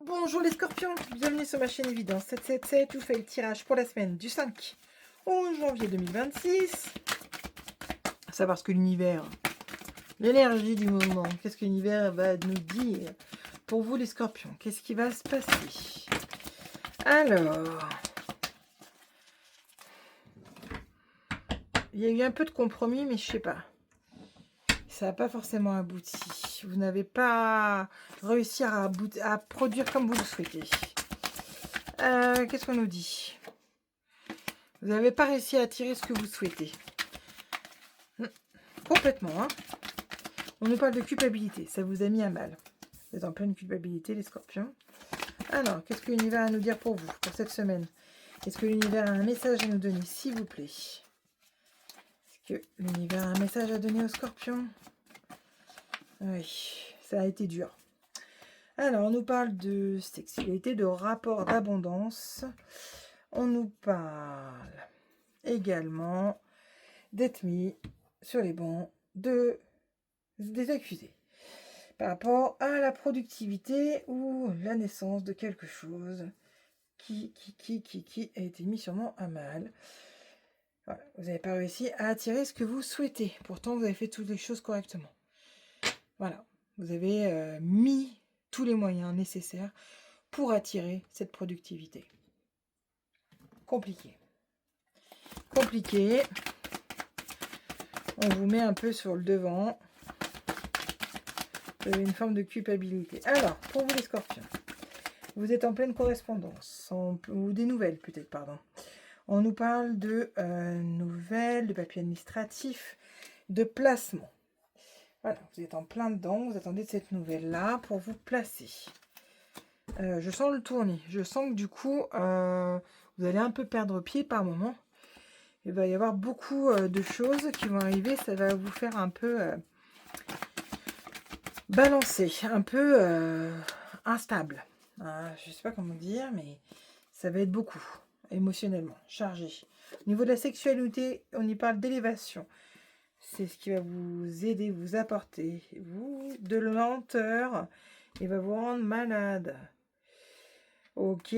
Bonjour les scorpions, bienvenue sur ma chaîne évidence 777. Je vous fais le tirage pour la semaine du 5 au janvier 2026. À savoir ce que l'univers, l'énergie du moment, qu'est-ce que l'univers va nous dire pour vous les scorpions? Qu'est-ce qui va se passer? Alors, il y a eu un peu de compromis, mais je sais pas. Ça n'a pas forcément abouti. Vous n'avez pas réussi à produire comme vous le souhaitez. Qu'est-ce qu'on nous dit? Vous n'avez pas réussi à attirer ce que vous souhaitez. Complètement, hein. On nous parle de culpabilité. Ça vous a mis à mal. Vous êtes en pleine culpabilité, les scorpions. Alors, qu'est-ce que l'univers a à nous dire pour vous, pour cette semaine? Est-ce que l'univers a un message à nous donner, s'il vous plaît? Est-ce que l'univers a un message à donner aux scorpions? Oui, ça a été dur. Alors, on nous parle de sexualité, de rapport d'abondance. On nous parle également d'être mis sur les bancs des accusés par rapport à la productivité ou la naissance de quelque chose qui a été mis sûrement à mal. Voilà, vous n'avez pas réussi à attirer ce que vous souhaitez. Pourtant, vous avez fait toutes les choses correctement. Voilà, vous avez mis tous les moyens nécessaires pour attirer cette productivité. Compliqué. Compliqué. On vous met un peu sur le devant. Vous avez une forme de culpabilité. Alors, pour vous les scorpions, vous êtes en pleine correspondance, ou des nouvelles peut-être, pardon. On nous parle de nouvelles, de papiers administratifs, de placement. Voilà, vous êtes en plein dedans, vous attendez de cette nouvelle-là pour vous placer. Je sens le tournis, je sens que du coup, vous allez un peu perdre pied par moment. Il va y avoir beaucoup de choses qui vont arriver, ça va vous faire un peu balancer, un peu instable. Je ne sais pas comment dire, mais ça va être beaucoup, émotionnellement, chargé. Au niveau de la sexualité, on y parle d'élévation. C'est ce qui va vous aider, vous apporter, de lenteur, et va vous rendre malade. Ok,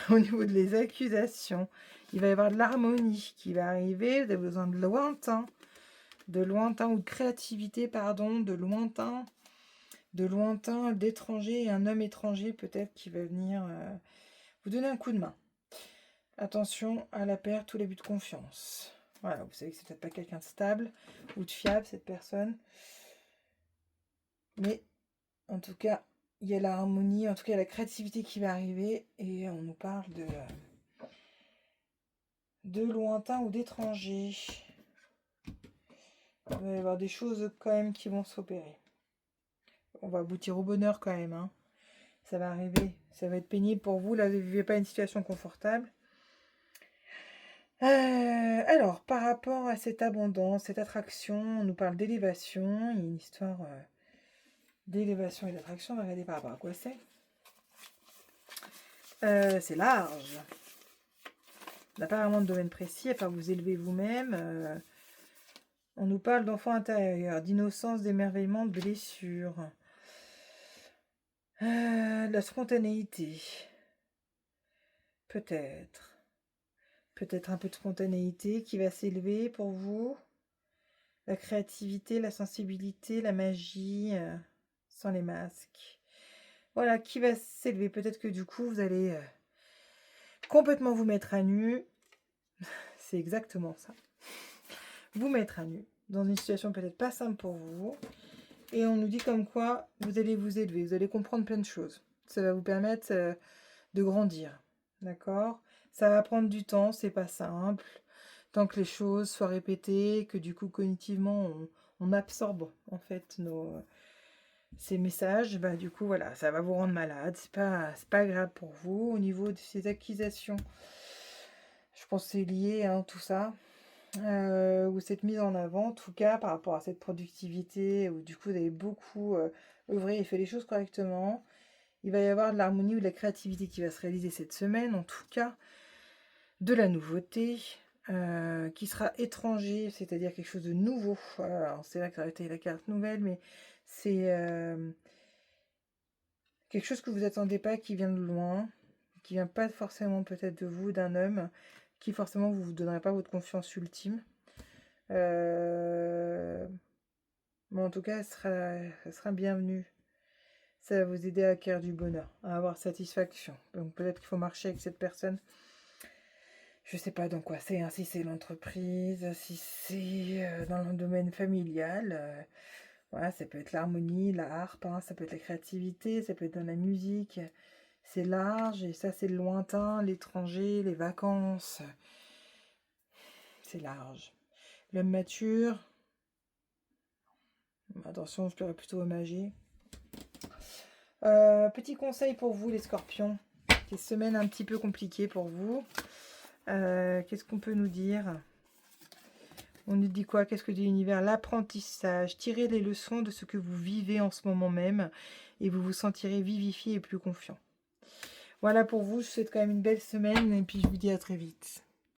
au niveau des accusations, il va y avoir de l'harmonie qui va arriver, vous avez besoin de lointain ou de créativité, pardon, de lointain, d'étranger, un homme étranger peut-être qui va venir vous donner un coup de main. Attention à la perte ou l'abus de confiance. Voilà, vous savez que c'est peut-être pas quelqu'un de stable ou de fiable, cette personne. Mais en tout cas, il y a l'harmonie, en tout cas la créativité qui va arriver. Et on nous parle de lointain ou d'étranger. Il va y avoir des choses quand même qui vont s'opérer. On va aboutir au bonheur quand même, hein. Ça va arriver. Ça va être pénible pour vous. Là, vous ne vivez pas une situation confortable. Alors, par rapport à cette abondance, cette attraction, on nous parle d'élévation. Il y a une histoire d'élévation et d'attraction. On va regarder par rapport à quoi c'est. C'est large. On n'a pas vraiment de domaine précis, à part vous élever vous-même. On nous parle d'enfants intérieurs, d'innocence, d'émerveillement, de blessures. De la spontanéité. Peut-être un peu de spontanéité qui va s'élever pour vous. La créativité, la sensibilité, la magie, sans les masques. Voilà, qui va s'élever. Peut-être que du coup, vous allez complètement vous mettre à nu. C'est exactement ça. Vous mettre à nu, dans une situation peut-être pas simple pour vous. Et on nous dit comme quoi vous allez vous élever, vous allez comprendre plein de choses. Ça va vous permettre de grandir. D'accord? Ça va prendre du temps, c'est pas simple. Tant que les choses soient répétées, que du coup cognitivement on absorbe en fait ces messages, bah du coup voilà, ça va vous rendre malade, c'est pas agréable pour vous. Au niveau de ces accusations, je pense que c'est lié, hein, tout ça, ou cette mise en avant, en tout cas par rapport à cette productivité, où du coup vous avez beaucoup œuvré et fait les choses correctement. Il va y avoir de l'harmonie ou de la créativité qui va se réaliser cette semaine, en tout cas de la nouveauté, qui sera étranger, c'est-à-dire quelque chose de nouveau. Alors c'est là que ça aurait été la carte nouvelle, mais c'est Quelque chose que vous attendez pas, qui vient de loin, qui vient pas forcément peut-être de vous, d'un homme, qui forcément vous donnerez pas votre confiance ultime. Mais en tout cas, elle sera bienvenue. Ça va vous aider à acquérir du bonheur, à avoir satisfaction. Donc peut-être qu'il faut marcher avec cette personne. Je sais pas dans quoi c'est, hein, si c'est l'entreprise, si c'est dans le domaine familial. Voilà, ça peut être l'harmonie, la harpe, hein, ça peut être la créativité, ça peut être dans la musique. C'est large et ça c'est le lointain, l'étranger, les vacances. C'est large. L'homme mature. Attention, je pleurais plutôt au magie. Petit conseil pour vous les scorpions. Des semaines un petit peu compliquées pour vous. Qu'est-ce qu'on peut nous dire? On nous dit quoi? Qu'est-ce que dit l'univers? L'apprentissage. Tirez les leçons de ce que vous vivez en ce moment même et vous vous sentirez vivifié et plus confiant. Voilà pour vous. Je vous souhaite quand même une belle semaine et puis je vous dis à très vite.